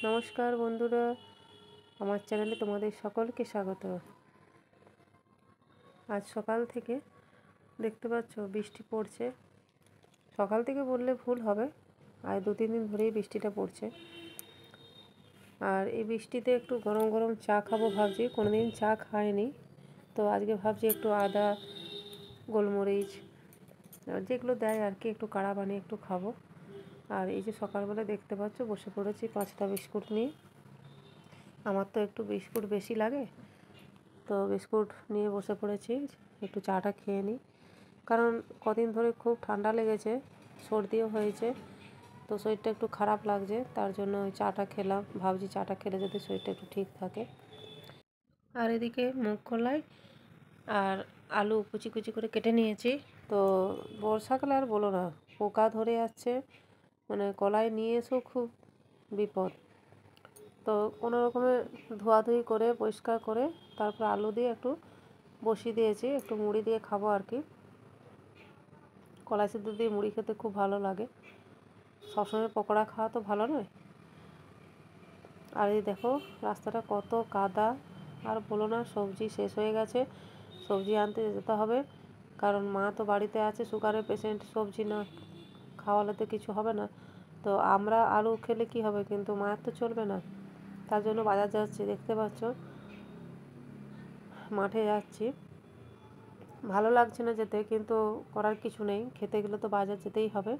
নমস্কার বন্ধুরা, আমার চ্যানেলে তোমাদের সকলকে স্বাগত। আজ সকাল থেকে দেখতে পাচ্ছ বৃষ্টি পড়ছে। সকাল থেকে বললে ভুল হবে, আজ 2-3 দিন ধরেই বৃষ্টিটা পড়ছে। আর এই বৃষ্টিতে একটু গরম গরম চা খাবো ভাবছি, কোনোদিন চা খাইনি। তো আজকে ভাবছি একটু আদা, গোলমরিচ যেগুলো দেয় আর কি, একটু কাড়া বানিয়ে একটু খাবো। আর এই যে সকালবেলা দেখতে পাচ্ছ বসে পড়েছি 5টা বিস্কুট নিয়ে। আমার তো একটু বিস্কুট বেশি লাগে, তো বিস্কুট নিয়ে বসে পড়েছি, একটু চাটা খেয়ে নিই। কারণ কদিন ধরে খুব ঠান্ডা লেগেছে, সর্দিও হয়েছে, তো শরীরটা একটু খারাপ লাগছে, তার জন্য ওই চাটা খেলাম। ভাবছি চাটা খেলে যদি শরীরটা একটু ঠিক থাকে। আর এদিকে মুগ কলাই আর আলু কুচি কুচি করে কেটে নিয়েছি। তো বর্ষাকালে আর বলো না, পোকা ধরে যাচ্ছে, মানে কলাই নিয়ে এসেও খুব বিপদ। তো কোনো রকমে ধোয়াধুয়ি করে পরিষ্কার করে তারপর আলু দিয়ে একটু বসিয়ে দিয়েছি, একটু মুড়ি দিয়ে খাবো আর কি। কলাই সিদ্ধ দিয়ে মুড়ি খেতে খুব ভালো লাগে, সবসময় পকোড়া খাওয়া তো ভালো নয়। আর এই দেখো রাস্তাটা কত কাদা, আর বলো না, সবজি শেষ হয়ে গেছে, সবজি আনতে যেতে হবে। কারণ মা তো বাড়িতে আছে, সুগারের পেশেন্ট, সবজি না খাওয়ালে তো কিছু হবে না। তো আমরা আলু খেলে কি হবে, কিন্তু মায়ের তো চলবে না। তার জন্য বাজার যাচ্ছি, দেখতে পাচ্ছ মাঠে যাচ্ছি। ভালো লাগছে না যেতে, কিন্তু করার কিছু নেই, খেতে গেলে তো বাজার যেতেই হবে।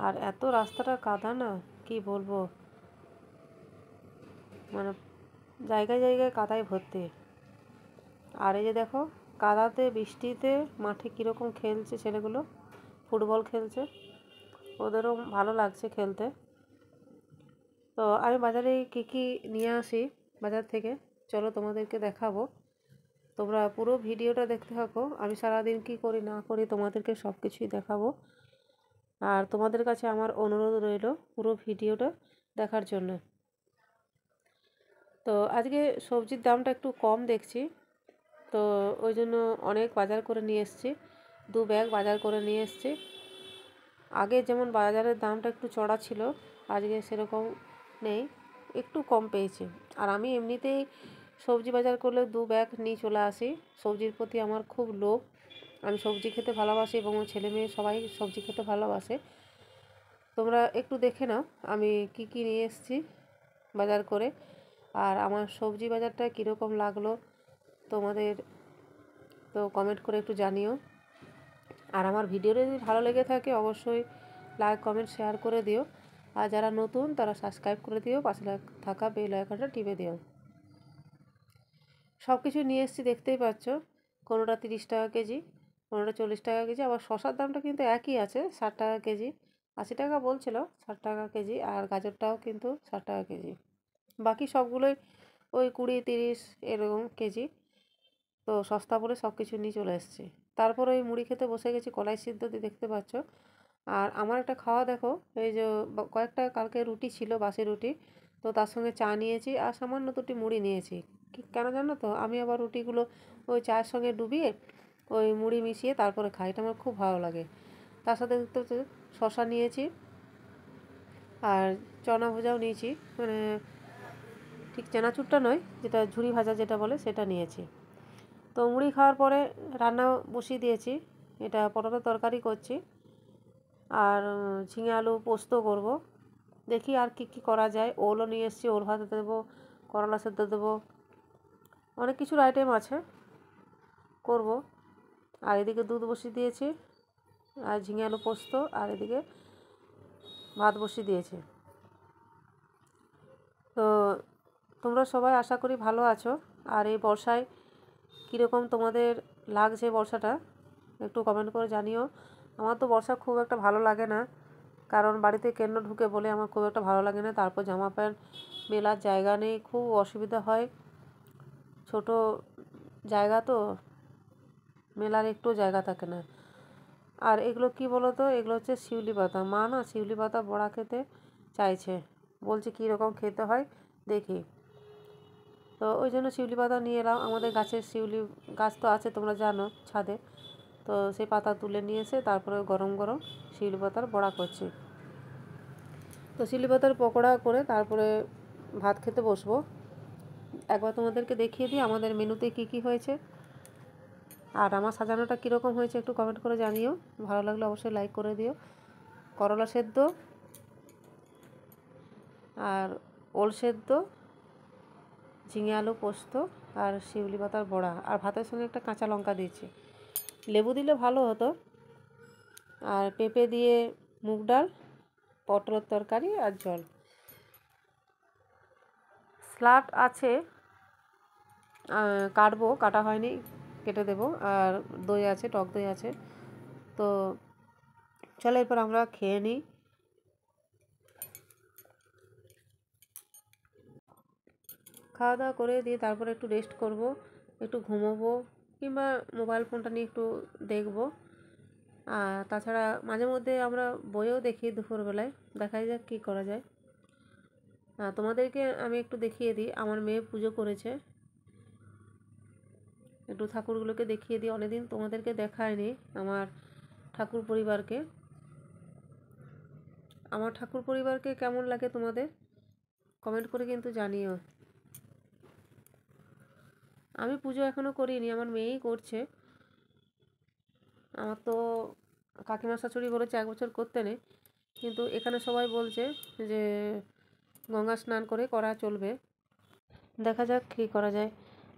আর এত রাস্তাটা কাদা না, কি বলবো, মানে জায়গায় জায়গায় কাদায় ভর্তি। আর এই যে দেখো কাদাতে বৃষ্টিতে মাঠে কীরকম খেলছে ছেলেগুলো, ফুটবল খেলছে, ওদেরও ভালো লাগছে খেলতে। তো আমি বাজারে কী কী নিয়ে আসি বাজার থেকে, চলো তোমাদেরকে দেখাবো। তোমরা পুরো ভিডিওটা দেখতে থাকো, আমি সারাদিন কী করি না করি তোমাদেরকে সব কিছুই দেখাবো। আর তোমাদের কাছে আমার অনুরোধ রইল পুরো ভিডিওটা দেখার জন্য। তো আজকে সবজির দামটা একটু কম দেখছি, তো ওই জন্য অনেক বাজার করে নিয়ে এসেছি, 2 ব্যাগ বাজার করে নিয়ে এসেছি। আগে যেমন বাজারের দামটা একটু চড়া ছিল, আজকে সেরকম নেই, একটু কম পেয়েছি। আর আমি এমনিতেই সবজি বাজার করলে 2 ব্যাগ নিয়ে চলে আসি, সবজির প্রতি আমার খুব লোভ। আমি সবজি খেতে ভালোবাসি এবং ছেলে মেয়ে সবাই সবজি খেতে ভালোবাসে। তোমরা একটু দেখে নাও আমি কি কি নিয়ে এসেছি বাজার করে, আর আমার সবজি বাজারটা কীরকম লাগলো তোমাদের তো কমেন্ট করে একটু জানিও। আর আমার ভিডিওটা যদি ভালো লেগে থাকে অবশ্যই লাইক কমেন্ট শেয়ার করে দিও, আর যারা নতুন তারা সাবস্ক্রাইব করে দিও, পাশে থাকা বেল আইকনটা টিপে দিও। সব কিছু নিয়ে এসেছি দেখতেই পাচ্ছ, কোনোটা 30 টাকা কেজি, কোনোটা 40 টাকা কেজি। আবার শসার দামটা কিন্তু একই আছে, 60 টাকা কেজি। 80 টাকা বলছিল, 60 টাকা কেজি। আর গাজরটাও কিন্তু 60 টাকা কেজি। বাকি সবগুলোই ওই 20-30 এরকম কেজি। তো সস্তা বলে সব কিছু নিয়ে চলে এসেছি। তারপর ওই মুড়ি খেতে বসে গেছি, কলাই সিদ্ধ দিয়ে, দেখতে পাচ্ছ। আর আমার একটা খাওয়া দেখো, এই যে কয়েকটা কালকে রুটি ছিল, বাসি রুটি, তো তার সঙ্গে চা নিয়েছি আর সামান্য 2টি মুড়ি নিয়েছি। কেন জানো তো, আমি আবার রুটিগুলো ওই চায়ের সঙ্গে ডুবিয়ে ওই মুড়ি মিশিয়ে তারপরে খাই, এটা আমার খুব ভালো লাগে। তার সাথে দেখতে পাচ্ছ শশা নিয়েছি, আর চনা ভাজাও নিয়েছি, মানে ঠিক চানাচুরটা নয়, যেটা ঝুরি ভাজা যেটা বলে সেটা নিয়েছি। তো মুড়ি খাওয়ার পরে রান্না বসিয়ে দিয়েছি, এটা পটলের তরকারি করছি, আর ঝিঙে আলু পোস্ত করব। দেখি আর কি কি করা যায়, ওলও নিয়ে এসেছি, ওল ভাতে দেবো, করলা সেদ্ধ দেবো, অনেক কিছুর আইটেম আছে, করব। আর এদিকে দুধ বসিয়ে দিয়েছি, আর ঝিঙে আলু পোস্ত, আর এদিকে ভাত বসিয়ে দিয়েছি। তো তোমরা সবাই আশা করি ভালো আছো। আর এই বর্ষায় কীরকম তোমাদের লাগছে বর্ষাটা একটু কমেন্ট করে জানিও। আমার তো বর্ষা খুব একটা ভালো লাগে না, কারণ বাড়িতে কেন ঢুকে বলে আমার খুব একটা ভালো লাগে না। তারপর জামা প্যান্ট মেলার জায়গা নেই, খুব অসুবিধা হয়, ছোট জায়গা তো, মেলার একটু জায়গা থাকে না। আর এগুলো কি বলো তো, এগুলো হচ্ছে শিউলি পাতা। মা না শিউলি পাতা বড়া খেতে চাইছে, বলছে কীরকম খেতে হয় দেখি। তো ওই জন্য শিউলি পাতা নিয়ে এলাম, আমাদের গাছের শিউলি গাছ তো আছে তোমরা জানো, ছাদে। তো সেই পাতা তুলে নিয়ে এসে তারপরে গরম গরম শিউলি পাতার বড়া করছি। তো চিলি পাতার পকোড়া করে তারপরে ভাত খেতে বসবো। একবার তোমাদেরকে দেখিয়ে দিই আমাদের মেনুতে কি কি হয়েছে, আর আমার সাজানোটা কীরকম হয়েছে একটু কমেন্ট করে জানিও। ভালো লাগলে অবশ্যই লাইক করে দিও। করলা সেদ্ধ আর ওল সেদ্ধ, ঝিঙে আলু পোস্ত আর শিউলি পাতার বড়া, আর ভাতের সঙ্গে একটা কাঁচা লঙ্কা দিয়েছি। লেবু দিলে ভালো হতো। আর পেঁপে দিয়ে মুগ ডাল, পটলের তরকারি আর জল। স্যালাড আছে, কাটবো, কাটা হয়নি, কেটে দেবো। আর দই আছে, টক দই আছে। তো চলো এরপর আমরা খেয়ে নিই। খাওয়া দাওয়া করে দিয়ে তারপরে একটু রেস্ট করব, একটু ঘুমোবো, কিংবা মোবাইল ফোনটা নিয়ে একটু দেখবো। আর তাছাড়া মাঝে মধ্যে আমরা বইও দেখি দুপুরবেলায়, দেখাই যাক কী করা যায়। তোমাদেরকে আমি একটু দেখিয়ে দিই, আমার মেয়ে পুজো করেছে, একটু ঠাকুরগুলোকে দেখিয়ে দিই। অনেকদিন তোমাদেরকে দেখায়নি আমার ঠাকুর পরিবারকে। আমার ঠাকুর পরিবারকে কেমন লাগে তোমাদের কমেন্ট করে কিন্তু জানিও। আমি পুজো এখনও করিনি, আমার মেয়েই করছে। আমার তো কাকিমা শাশুড়ি বলেছে 1 বছর করতে নেই, কিন্তু এখানে সবাই বলছে যে গঙ্গা স্নান করে করা চলবে। দেখা যাক কী করা যায়।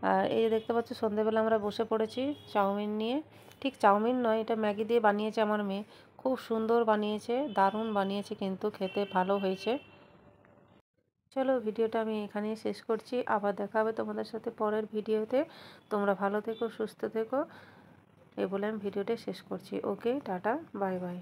আর এই যে দেখতে পাচ্ছ সন্ধেবেলা আমরা বসে পড়েছি চাউমিন নিয়ে। ঠিক চাউমিন নয়, এটা ম্যাগি দিয়ে বানিয়েছে আমার মেয়ে, খুব সুন্দর বানিয়েছে, দারুণ বানিয়েছে, কিন্তু খেতে ভালো হয়েছে। চলো ভিডিওটা আমি এখানেই শেষ করছি, আবার দেখা হবে তোমাদের সাথে পরের ভিডিওতে। তোমরা ভালো থেকো, সুস্থ থেকো, এই বলে আমি ভিডিওটা শেষ করছি। ওকে, টাটা, বাই বাই।